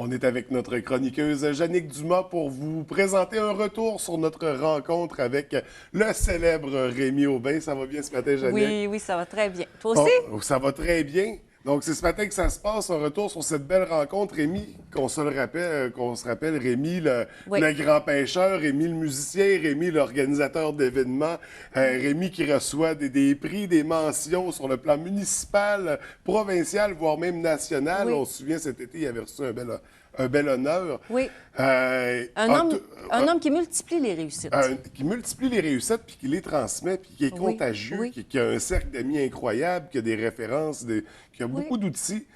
On est avec notre chroniqueuse Jannick Dumas pour vous présenter un retour sur notre rencontre avec le célèbre Rémi Aubin. Ça va bien ce matin, Jannick? Oui, oui, ça va très bien. Toi aussi? Oh, ça va très bien. Donc, c'est ce matin que ça se passe, un retour sur cette belle rencontre. Rémi, qu'on se rappelle, Rémi, Oui. le grand pêcheur, Rémi, le musicien, Rémi, l'organisateur d'événements, Rémi qui reçoit des prix, des mentions sur le plan municipal, provincial, voire même national. Oui. On se souvient, cet été, il avait reçu un bel honneur. Oui. Euh, Un en homme, tout- un homme qui multiplie les réussites. qui multiplie les réussites, puis qui les transmet, puis qui est Oui, contagieux, oui. qui a un cercle d'amis incroyable, qui a des références, qui a Oui. beaucoup d'outils,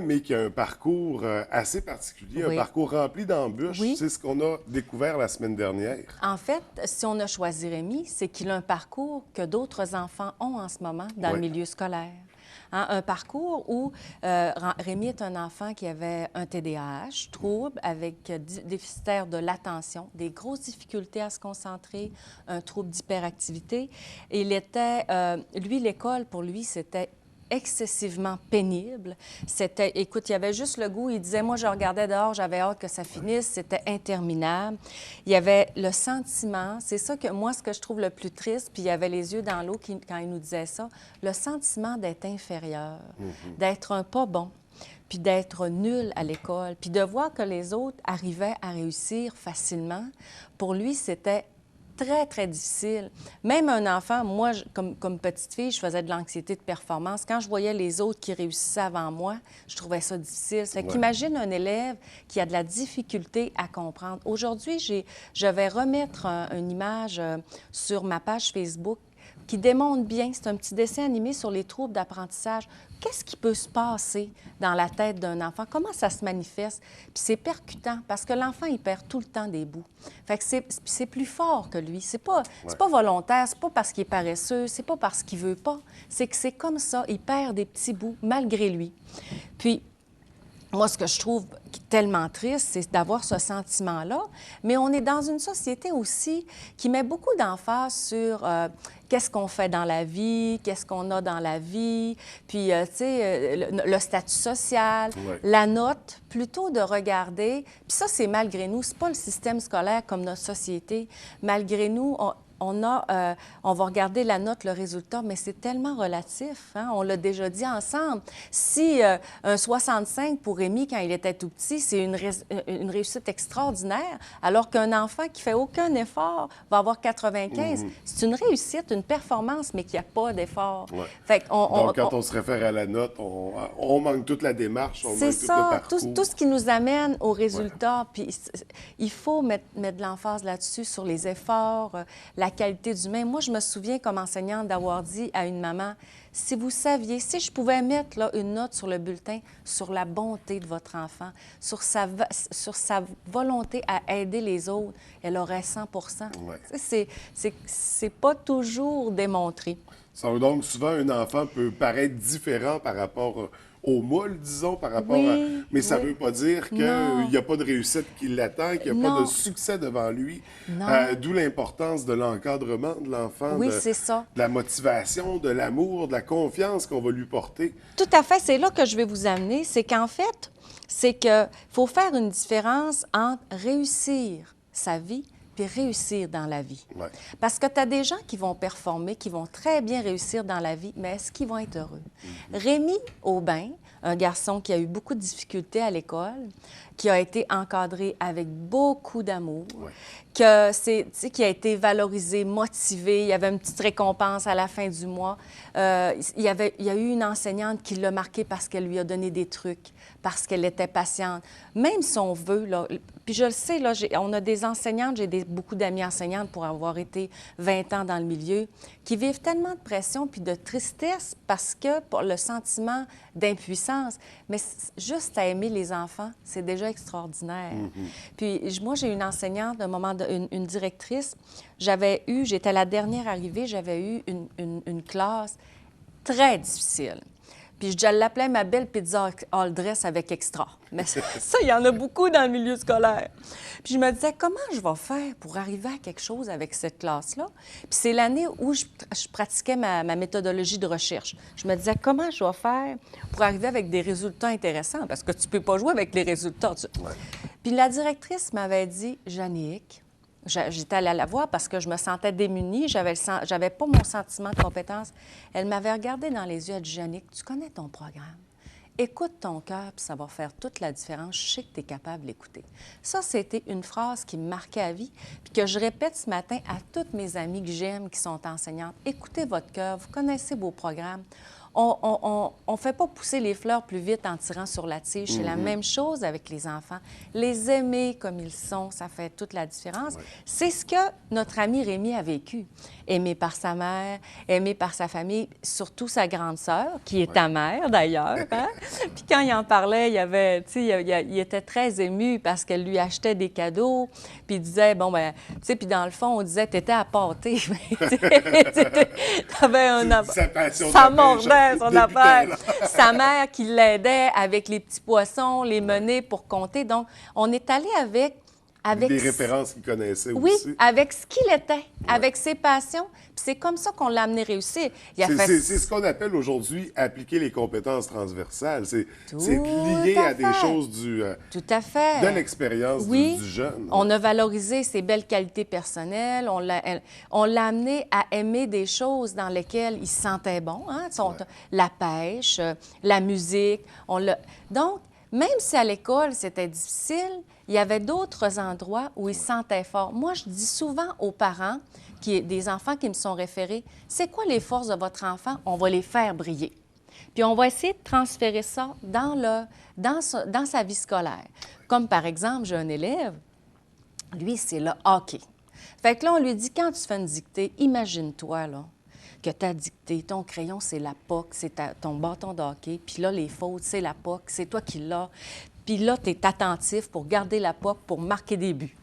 mais qui a un parcours assez particulier, un Oui. parcours rempli d'embûches. Oui. C'est ce qu'on a découvert la semaine dernière. En fait, si on a choisi Rémi, c'est qu'il a un parcours que d'autres enfants ont en ce moment dans le Oui. milieu scolaire. Hein, un parcours où Rémi est un enfant qui avait un TDAH, trouble avec déficitaire de l'attention, des grosses difficultés à se concentrer, un trouble d'hyperactivité. Il était, lui, l'école, pour lui, c'était excessivement pénible. C'était, écoute, il y avait juste le goût. Il disait, moi, je regardais dehors, j'avais hâte que ça finisse. C'était interminable. Il y avait le sentiment, c'est ça que moi, ce que je trouve le plus triste, puis il y avait les yeux dans l'eau quand il nous disait ça, le sentiment d'être inférieur, d'être un pas bon, puis d'être nul à l'école, puis de voir que les autres arrivaient à réussir facilement. Pour lui, c'était très, très difficile. Même un enfant, moi, comme petite fille, je faisais de l'anxiété de performance. Quand je voyais les autres qui réussissaient avant moi, je trouvais ça difficile. Ça fait qu'imagine un élève qui a de la difficulté à comprendre. Aujourd'hui, je vais remettre une image sur ma page Facebook qui démontre bien, c'est un petit dessin animé sur les troubles d'apprentissage. Qu'est-ce qui peut se passer dans la tête d'un enfant? Comment ça se manifeste? Puis c'est percutant parce que l'enfant, il perd tout le temps des bouts. Fait que c'est plus fort que lui. C'est pas volontaire, c'est pas parce qu'il est paresseux, c'est pas parce qu'il veut pas. C'est que c'est comme ça, il perd des petits bouts malgré lui. Puis, moi, ce que je trouve tellement triste, c'est d'avoir ce sentiment-là. Mais on est dans une société aussi qui met beaucoup d'emphase sur qu'est-ce qu'on fait dans la vie, qu'est-ce qu'on a dans la vie, puis, tu sais, le statut social, la note, plutôt de regarder. Puis ça, c'est malgré nous. C'est pas le système scolaire comme notre société. Malgré nous, on va regarder la note, le résultat, mais c'est tellement relatif. Hein? On l'a déjà dit ensemble. Si un 65 pour Rémi, quand il était tout petit, c'est une réussite extraordinaire, alors qu'un enfant qui fait aucun effort va avoir 95, c'est une réussite, une performance, mais qui n'a pas d'effort. Fait Donc, quand on se réfère à la note, on manque toute la démarche, on manque tout le parcours. C'est ça, tout ce qui nous amène au résultat. Puis il faut mettre de l'emphase là-dessus, sur les efforts, la qualité d'humain. Moi, je me souviens comme enseignante d'avoir dit à une maman, si vous saviez, si je pouvais mettre là, une note sur le bulletin sur la bonté de votre enfant, sur sa volonté à aider les autres, elle aurait 100 C'est pas toujours démontré. Donc, souvent, un enfant peut paraître différent par rapport au moule, disons, par rapport à... Mais ça ne veut pas dire qu'il n'y a pas de réussite qui l'attend, qu'il n'y a pas de succès devant lui. D'où l'importance de l'encadrement de l'enfant, Oui, c'est ça. de la motivation, de l'amour, de la confiance qu'on va lui porter. Tout à fait. C'est là que je vais vous amener. C'est qu'en fait, c'est qu'il faut faire une différence entre réussir sa vie puis réussir dans la vie. Parce que tu as des gens qui vont performer, qui vont très bien réussir dans la vie, mais est-ce qu'ils vont être heureux? Rémi Aubin, un garçon qui a eu beaucoup de difficultés à l'école, qui a été encadré avec beaucoup d'amour, qui a été valorisé, motivé, il y avait une petite récompense à la fin du mois. Il y a eu une enseignante qui l'a marqué parce qu'elle lui a donné des trucs, parce qu'elle était patiente. Même si on veut, là, puis je le sais, là, on a des enseignantes, j'ai beaucoup d'amies enseignantes pour avoir été 20 ans dans le milieu, qui vivent tellement de pression puis de tristesse parce que pour le sentiment d'impuissance. Mais juste à aimer les enfants, c'est déjà extraordinaire. Puis moi, j'ai une enseignante, une directrice, j'étais la dernière arrivée, j'avais eu une classe très difficile. Puis je l'appelais ma belle pizza all dress avec extra. Mais ça, il y en a beaucoup dans le milieu scolaire. Puis je me disais, comment je vais faire pour arriver à quelque chose avec cette classe-là? Puis c'est l'année où je pratiquais ma méthodologie de recherche. Je me disais, comment je vais faire pour arriver avec des résultats intéressants? Parce que tu ne peux pas jouer avec les résultats. Ouais. Puis la directrice m'avait dit, Jannick, j'étais allée la voir parce que je me sentais démunie, j'avais pas mon sentiment de compétence. Elle m'avait regardé dans les yeux, elle dit, Jannick, tu connais ton programme. Écoute ton cœur, puis ça va faire toute la différence. Je sais que tu es capable d'écouter. Ça, c'était une phrase qui me marquait à vie, puis que je répète ce matin à toutes mes amies que j'aime, qui sont enseignantes. Écoutez votre cœur, vous connaissez vos programmes. On ne fait pas pousser les fleurs plus vite en tirant sur la tige. C'est la même chose avec les enfants. Les aimer comme ils sont, ça fait toute la différence. Ouais. C'est ce que notre ami Rémi a vécu. Aimé par sa mère, aimé par sa famille, surtout sa grande sœur, qui est ta mère d'ailleurs. Hein? Puis quand il en parlait, il était très ému parce qu'elle lui achetait des cadeaux. Puis il disait, bon, ben, tu sais, puis dans le fond, on disait, t'étais à pâté. T'avais un... Ça mordait son affaire. Sa mère qui l'aidait avec les petits poissons, les menées pour compter. Donc, on est allé avec des références qu'il connaissait oui, aussi. Oui, avec ce qu'il était, avec ses passions. Puis c'est comme ça qu'on l'a amené réussir. C'est ce qu'on appelle aujourd'hui appliquer les compétences transversales. C'est lié à des choses Tout à fait. de l'expérience du jeune. On a valorisé ses belles qualités personnelles. On l'a amené à aimer des choses dans lesquelles il se sentait bon. Hein? La pêche, la musique. Donc, même si à l'école, c'était difficile, il y avait d'autres endroits où ils se sentaient forts. Moi, je dis souvent aux parents, des enfants qui me sont référés, c'est quoi les forces de votre enfant? On va les faire briller. Puis on va essayer de transférer ça dans sa vie scolaire. Comme par exemple, j'ai un élève, lui, c'est le hockey. Fait que là, on lui dit, quand tu fais une dictée, imagine-toi, là, que ta dictée, ton crayon, c'est la POC, c'est ton bâton de hockey, puis là, les fautes, c'est la POC, c'est toi qui l'as. Puis là, tu es attentif pour garder la POC, pour marquer des buts.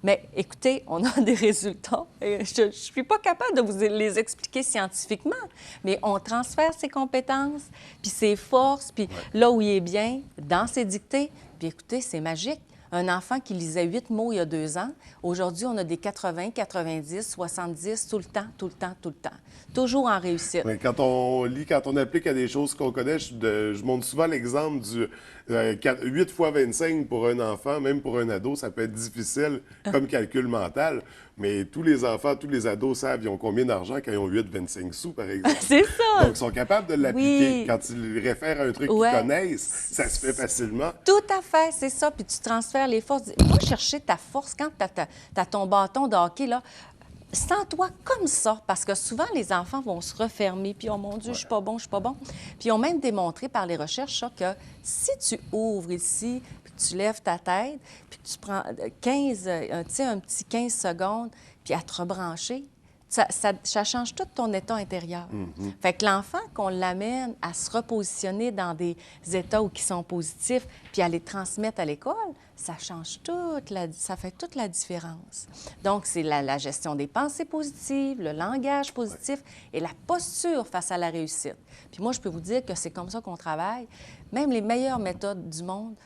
Mais écoutez, on a des résultats. Je ne suis pas capable de vous les expliquer scientifiquement, mais on transfère ses compétences, puis ses forces, puis là où il est bien, dans ses dictées. Puis écoutez, c'est magique. Un enfant qui lisait 8 mots il y a 2 ans, aujourd'hui, on a des 80, 90, 70, tout le temps, tout le temps, tout le temps. Toujours en réussite. Mais quand on applique à des choses qu'on connaît, je montre souvent l'exemple du 8 fois 25 pour un enfant, même pour un ado, ça peut être difficile comme calcul mental. Mais tous les enfants, tous les ados savent, ils ont combien d'argent quand ils ont 8,25 sous, par exemple. C'est ça! Donc, ils sont capables de l'appliquer. Quand ils réfèrent à un truc qu'ils connaissent, ça se fait facilement. Tout à fait, c'est ça. Puis tu transfères les forces. Va chercher ta force quand tu as ton bâton de hockey, là. Sens-toi comme ça, parce que souvent, les enfants vont se refermer, puis « Oh mon Dieu, je suis pas bon, je suis pas bon ». Puis ils ont même démontré par les recherches ça, que si tu ouvres ici, puis tu lèves ta tête, puis tu prends un petit 15 secondes, puis à te rebrancher, ça change tout ton état intérieur. Fait que l'enfant, qu'on l'amène à se repositionner dans des états qui sont positifs, puis à les transmettre à l'école, ça change ça fait toute la différence. Donc, c'est la gestion des pensées positives, le langage positif et la posture face à la réussite. Puis moi, je peux vous dire que c'est comme ça qu'on travaille. Même les meilleures méthodes du monde,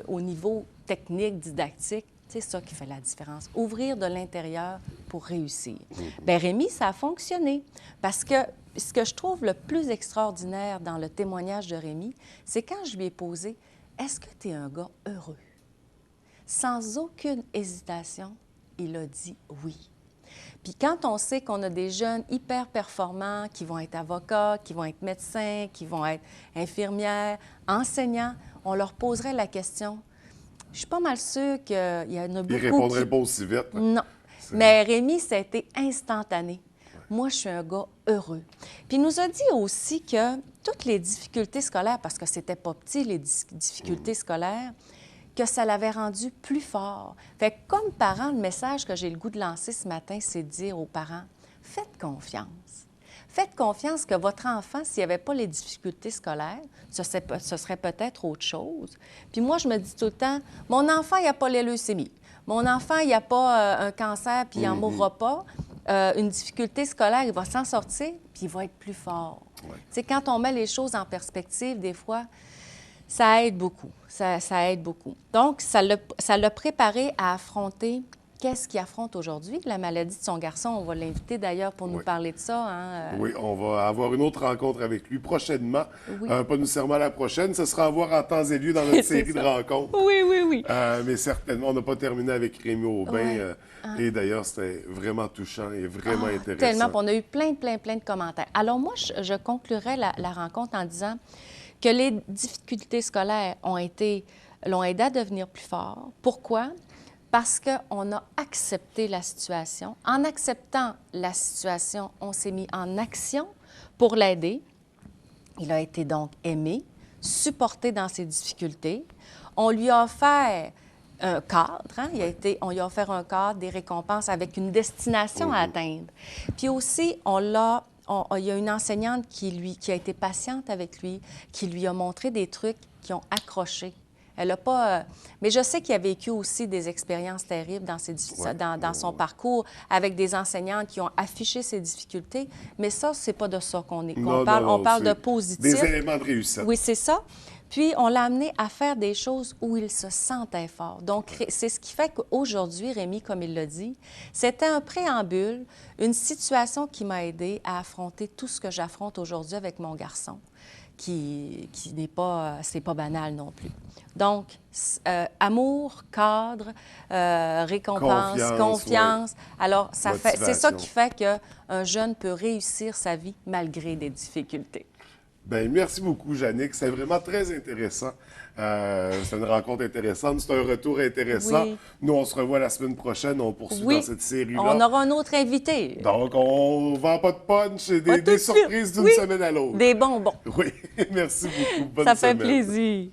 au niveau technique, didactique, c'est ça qui fait la différence. Ouvrir de l'intérieur pour réussir. Bien, Rémi, ça a fonctionné. Parce que ce que je trouve le plus extraordinaire dans le témoignage de Rémi, c'est quand je lui ai posé « Est-ce que tu es un gars heureux? » Sans aucune hésitation, il a dit oui. Puis quand on sait qu'on a des jeunes hyper performants qui vont être avocats, qui vont être médecins, qui vont être infirmières, enseignants, on leur poserait la question. Je suis pas mal sûre qu'il y en a beaucoup. Ils ne répondraient pas aussi vite. Non. Mais Rémi, ça a été instantané. Moi, je suis un gars heureux. Puis il nous a dit aussi que toutes les difficultés scolaires, parce que c'était pas petit, les difficultés scolaires, que ça l'avait rendu plus fort. Fait que comme parent, le message que j'ai le goût de lancer ce matin, c'est de dire aux parents, faites confiance. Faites confiance que votre enfant, s'il n'y avait pas les difficultés scolaires, ce serait peut-être autre chose. Puis moi, je me dis tout le temps, mon enfant, il n'a pas les leucémies. Mon enfant, il n'a pas un cancer, puis il n'en mourra pas. Une difficulté scolaire, il va s'en sortir, puis il va être plus fort. Ouais. Tu sais, quand on met les choses en perspective, des fois, ça aide beaucoup. Ça aide beaucoup. Donc, ça l'a préparé à affronter qu'est-ce qu'il affronte aujourd'hui, la maladie de son garçon. On va l'inviter d'ailleurs pour nous parler de ça. Hein? Oui, on va avoir une autre rencontre avec lui prochainement. Oui. Pas nécessairement la prochaine, ce sera à voir en temps et lieu dans notre série de rencontres. Oui, oui, oui. Mais certainement, on n'a pas terminé avec Rémi Aubin. Ouais. Et d'ailleurs, c'était vraiment touchant et vraiment intéressant. Tellement, puis on a eu plein de commentaires. Alors moi, je conclurai la rencontre en disant que les difficultés scolaires l'ont aidé à devenir plus fort. Pourquoi? Parce qu'on a accepté la situation. En acceptant la situation, on s'est mis en action pour l'aider. Il a été donc aimé, supporté dans ses difficultés. On lui a offert un cadre, hein? On lui a offert un cadre, des récompenses avec une destination à atteindre. Puis aussi, il y a une enseignante qui a été patiente avec lui, qui lui a montré des trucs qui ont accroché. Elle n'a pas... mais je sais qu'il a vécu aussi des expériences terribles dans son parcours avec des enseignantes qui ont affiché ses difficultés. Mais ça, c'est pas de ça qu'on parle. On parle de positif. Des éléments de réussite. Oui, c'est ça. Puis, on l'a amené à faire des choses où il se sentait fort. Donc, c'est ce qui fait qu'aujourd'hui, Rémi, comme il l'a dit, c'était un préambule, une situation qui m'a aidé à affronter tout ce que j'affronte aujourd'hui avec mon garçon, qui n'est pas, c'est pas banal non plus. Donc, amour, cadre, récompense, confiance. Ouais. Alors, c'est ça qui fait qu'un jeune peut réussir sa vie malgré des difficultés. Bien, merci beaucoup, Jannick. C'est vraiment très intéressant. C'est une rencontre intéressante. C'est un retour intéressant. Oui. Nous, on se revoit la semaine prochaine. On poursuit dans cette série-là. On aura un autre invité. Donc, on ne vend pas de punch et des surprises d'une semaine à l'autre. Des bonbons. Oui, merci beaucoup. Bonne Ça semaine. fait plaisir.